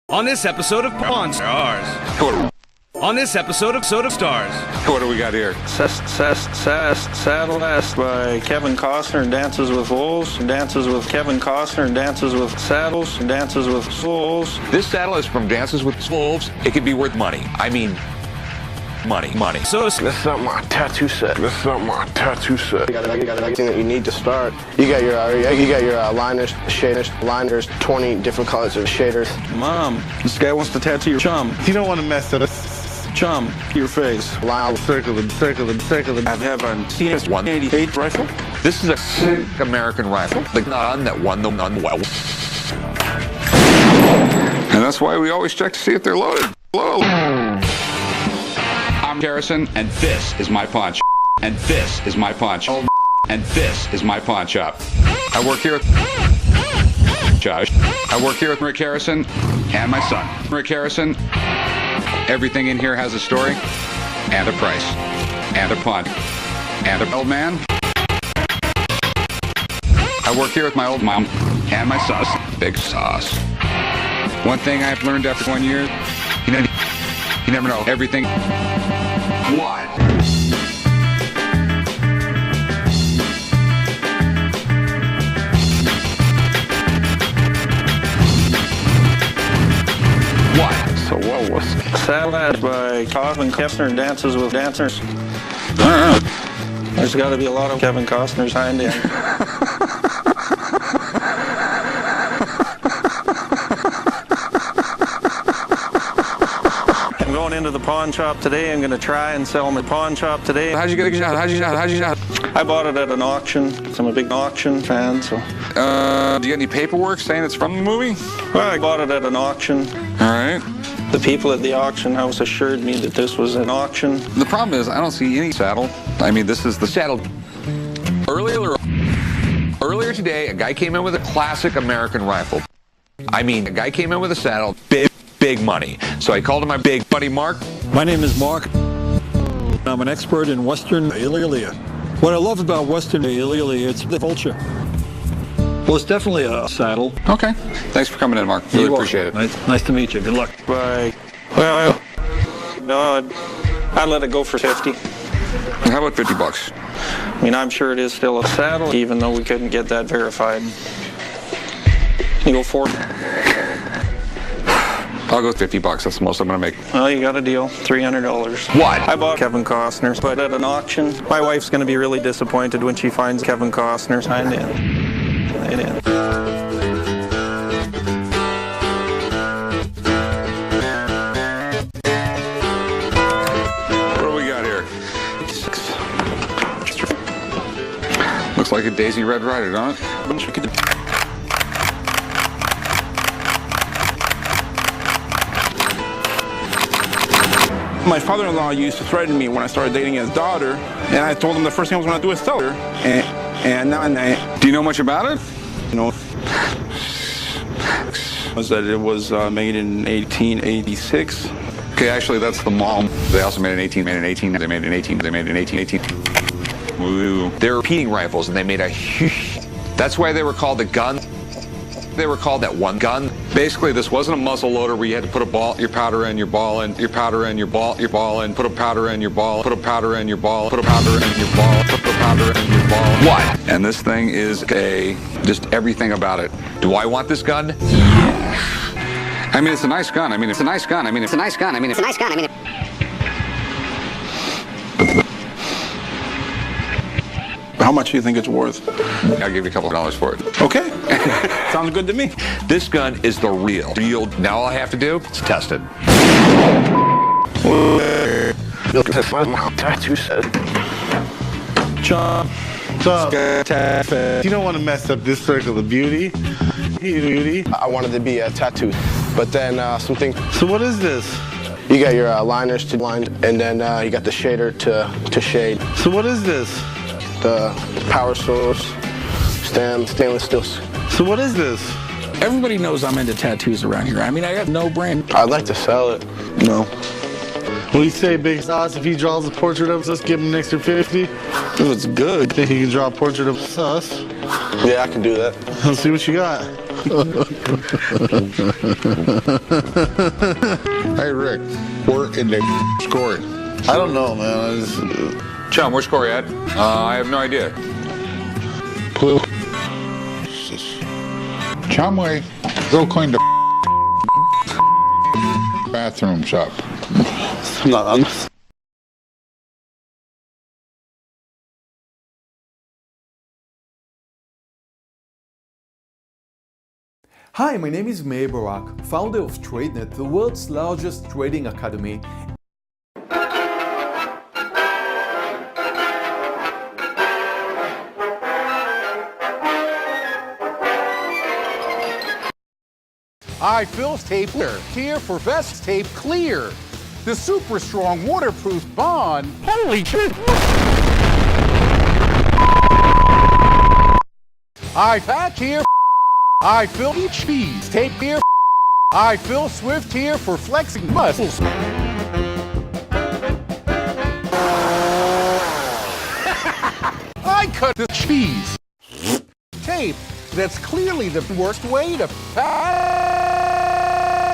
On this episode of Pawn Stars. On this episode of Stars. What do we got here? Saddle Ass by Kevin Costner, Dances with Wolves, Dances with Kevin Costner, Dances with Saddles, Dances with Wolves. This saddle is from Dances with Wolves. It could be worth money. I mean, money. So this is not my tattoo set. You got everything that you need to start. You got your liners, shaders, 20 different colors of shaders. Mom, this guy wants to tattoo your chum. You don't want to mess it up. Chum, your face. Line. Circle it. I have a CS-188 rifle. This is a sick American rifle. The gun that won the well. And that's why we always check to see if they're loaded. I'm Harrison, and this is my pawn shop. And this is my pawn shop. And this is my pawn shop. I work here with Josh. I work here with Rick Harrison and my son. Rick Harrison. Everything in here has a story and a price and a pawn and an old man. I work here with my old mom and my sauce. Big sauce. One thing I've learned after 1 year, you never know everything. What? So what was Saddle Ass by Kevin Costner, Dances with Dancers. There's got to be a lot of Kevin Costner's behind it. I'm going into the pawn shop today. I'm going to try and sell my pawn shop today. How'd you get a shot? How'd you shot? I bought it at an auction. I'm a big auction fan, so. Do you get any paperwork saying it's from the movie? Well, I bought it at an auction. All right. The people at the auction house assured me that this was an auction. The problem is I don't see any saddle. I mean, this is the saddle. Earlier today, a guy came in with a classic American rifle. I mean, a guy came in with a saddle, big money. So I called him my big buddy Mark. My name is Mark. I'm an expert in Western Illegally. What I love about Western Illegally, it's the vulture. Well, it's definitely a saddle. Okay. Thanks for coming in, Mark. Really appreciate it. Nice to meet you. Good luck. Bye. Well, no, I'd let it go for 50. How about 50 bucks? I mean, I'm sure it is still a saddle, even though we couldn't get that verified. You go for it? I'll go 50 bucks. That's the most I'm going to make. Well, you got a deal. $300. What? I bought Kevin Costner's, but at an auction. My wife's going to be really disappointed when she finds Kevin Costner's behind it. Looks like a Daisy Red Ryder, don't it? My father-in-law used to threaten me when I started dating his daughter, and I told him the first thing I was going to do is sell her. And now, do you know much about it? You know, was that it was made in 1886. Okay, actually, that's the mom. They also made an 18. Woo. They're repeating rifles, and they made a huge. That's why they were called the gun. They were called that one gun. Basically, this wasn't a muzzle loader where you had to put your powder in, your ball in, your powder in, your ball in, put a powder in, your ball, put a powder in, your ball, put a powder in, your ball, put a powder in, your ball. What? And this thing is just everything about it. Do I want this gun? I mean, it's a nice gun. It's a nice gun. How much do you think it's worth? I'll give you a couple of dollars for it. Okay. Sounds good to me. This gun is the real. Now all I have to do is test it. Look at my tattoo set. Chum. You don't want to mess up this circle of beauty. I wanted to be tattooed, but then something. So what is this? You got your liners to line, and then you got the shader to shade. So what is this? The power source, stainless steel. So what is this? Everybody knows I'm into tattoos around here. I mean, I got no brand. I'd like to sell it. No. What do you say, Big Sauce? If he draws a portrait of us, give him an extra 50? If it's good. Think he can draw a portrait of us? Yeah, I can do that. Let's see what you got. Hey, Rick, where in the scoring? I don't know, man. John, where's Corey at? I have no idea. Blue. Chumway, go clean the bathrooms up. I'm Hi, my name is Meir Barak, founder of TradeNet, the world's largest trading academy. iFills Tape Clear, here for Vest Tape Clear. The super strong waterproof bond. Holy shit! iPatch here. iFill HBs Tape here. iFill Swift here for flexing muscles. I cut the cheese. Tape that's clearly the worst way to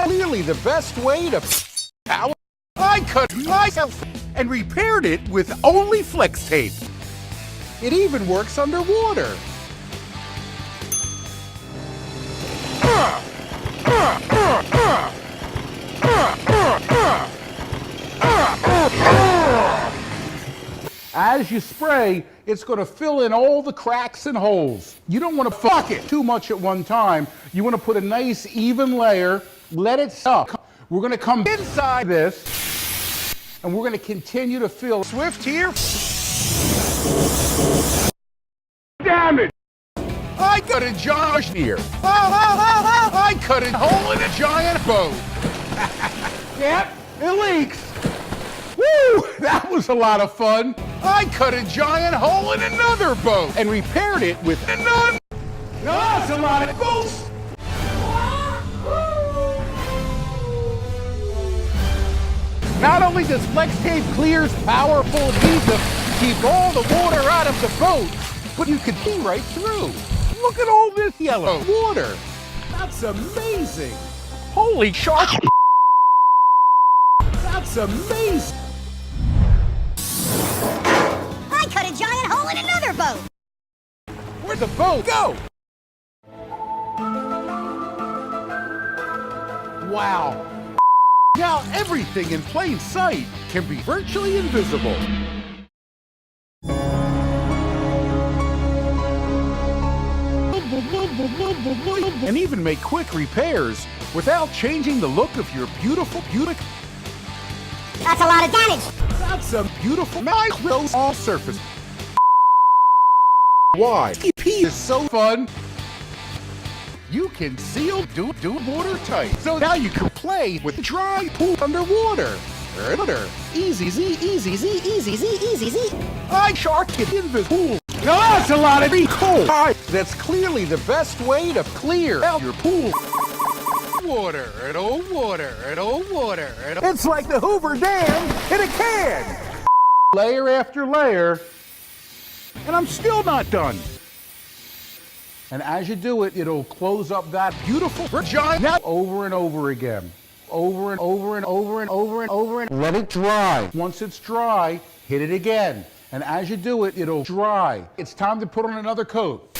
clearly the best way to power. I cut myself and repaired it with only Flex Tape. It even works underwater. As you spray, it's going to fill in all the cracks and holes. You don't want to fuck it too much at one time. You want to put a nice even layer, let it suck. We're going to come inside this, and we're going to continue to fill. Swift here. Damn it! I cut a giant here. I cut a hole in a giant boat. Yep, it leaks. Woo! That was a lot of fun. I cut a giant hole in another boat and repaired it with a nun. Now that's a lot of boats. Not only does Flex Tape Clear's powerful adhesive keep all the water out of the boat, but you can see right through. Look at all this yellow water. That's amazing. Holy shark. That's amazing. I cut a giant hole in another boat. Where'd the boat go? Wow. Now everything in plain sight can be virtually invisible. And even make quick repairs without changing the look of your beautiful. That's a lot of damage. That's a beautiful micro all surface. Why? TP is so fun. You can seal do watertight. So now you can play with dry pool underwater. Easy Z. I shark it in the pool. Now that's a lot of cool. That's clearly the best way to clear out your pool. Water. It's like the Hoover Dam in a can. Layer after layer. And I'm still not done. And as you do it, it'll close up that beautiful vagina over and over again. Over and over and over and over and over and let it dry. Once it's dry, hit it again. And as you do it, it'll dry. It's time to put on another coat.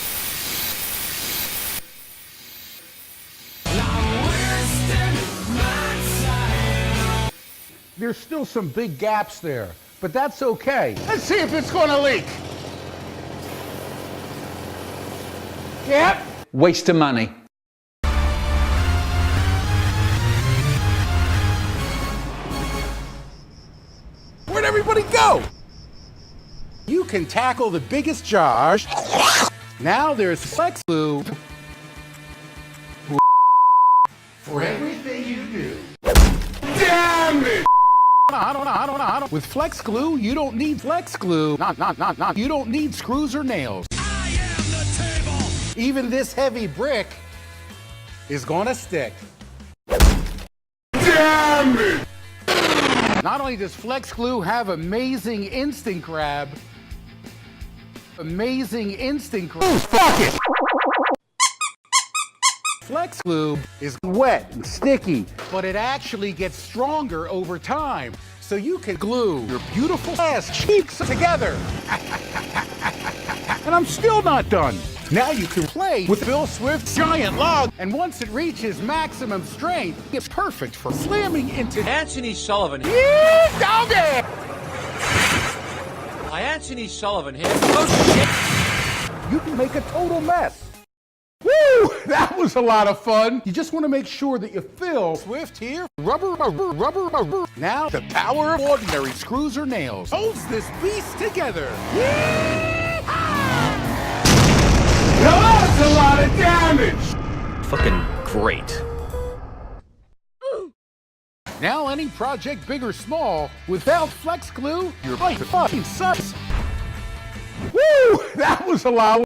There's still some big gaps there, but that's okay. Let's see if it's going to leak. Yep. Waste of money. Where'd everybody go? You can tackle the biggest jars. Now there's Flex Glue for everything you do. Damn it! I don't know. With Flex Glue, you don't need Flex Glue. Not. You don't need screws or nails. I am the table. Even this heavy brick is gonna stick. Damn it! Not only does Flex Glue have amazing instant grab, Ooh, fuck it! Flex Glue is wet and sticky, but it actually gets stronger over time. So you can glue your beautiful ass cheeks together. And I'm still not done. Now you can play with Phil Swift's giant log, and once it reaches maximum strength, it's perfect for slamming into Anthony Sullivan here. Yeah, doggy! Hi, Anthony Sullivan here. Oh, shit. You can make a total mess. Woo! That was a lot of fun. You just want to make sure that you fill Swift here. Rubber. Now, the power of ordinary screws or nails holds this beast together. Now that's a lot of damage. Fucking great. Now any project big or small, without Flex Glue, your life fucking sucks. Woo! That was a lot.